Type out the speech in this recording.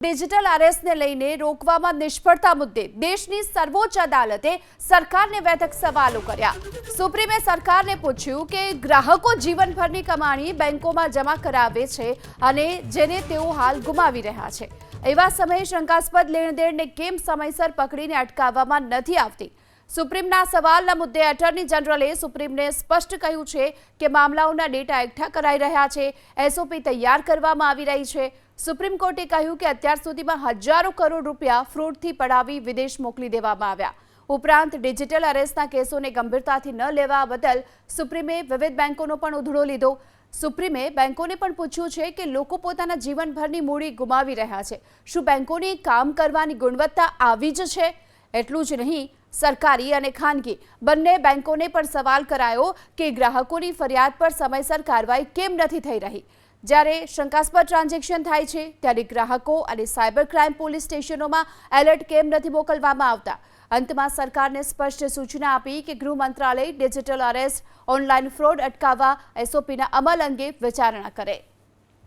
Digital અરેસ્ટને લઈને રોકવામાં નિષ્ફળતા મુદ્દે દેશની સર્વોચ્ચ અદાલતે સરકારને વેધક સવાલો કર્યા। સુપ્રીમે સરકારને પૂછ્યું કે ગ્રાહકો જીવનભરની કમાણી બેંકોમાં જમા કરાવે છે અને જેને તેઓ હાલ ગુમાવી રહ્યા છે। એવા સમયે શંકાસ્પદ લેણદેણને કેમ સમયસર પકડીને અટકાવવામાં નથી આવતી? સુપ્રીમના સવાલના મુદ્દે એટર્ની જનરલે સુપ્રીમને સ્પષ્ટ કહ્યું છે કે મામલાઓના ડેટા એકઠા કરાઈ રહ્યા છે, એસઓપી તૈયાર કરવામાં આવી રહી છે। સુપ્રીમ કોર્ટે કહ્યું કે અત્યાર સુધીમાં હજારો કરોડ રૂપિયા ફ્રોડથી પડાવી વિદેશ મોકલી દેવામાં આવ્યા। ઉપરાંત ડિજિટલ અરેસ્ટના કેસોને ગંભીરતાથી ન લેવા બદલ સુપ્રીમે વિવિધ બેંકોનો પણ ઉધડો લીધો। સુપ્રીમે બેંકોને પણ પૂછ્યું છે કે લોકો પોતાના જીવનભરની મૂડી ગુમાવી રહ્યા છે, શું બેંકોની કામ કરવાની ગુણવત્તા આવી જ છે? એટલું જ નહીં, સરકારી અને ખાનગી બંને બેંકોને પણ સવાલ કરાયો કે ગ્રાહકોની ફરિયાદ પર સમયસર કાર્યવાહી કેમ નથી થઈ રહી? જ્યારે શંકાસ્પદ ટ્રાન્ઝેક્શન થાય છે ત્યારે ગ્રાહકો અને સાયબર ક્રાઇમ પોલીસ સ્ટેશનોમાં એલર્ટ કેમ નથી મોકલવામાં આવતા? અંતમાં સરકારને સ્પષ્ટ સૂચના આપી કે ગૃહ મંત્રાલય ડિજિટલ અરેસ્ટ, ઓનલાઈન ફ્રોડ અટકાવવા એસઓપીના અમલ અંગે વિચારણા કરે।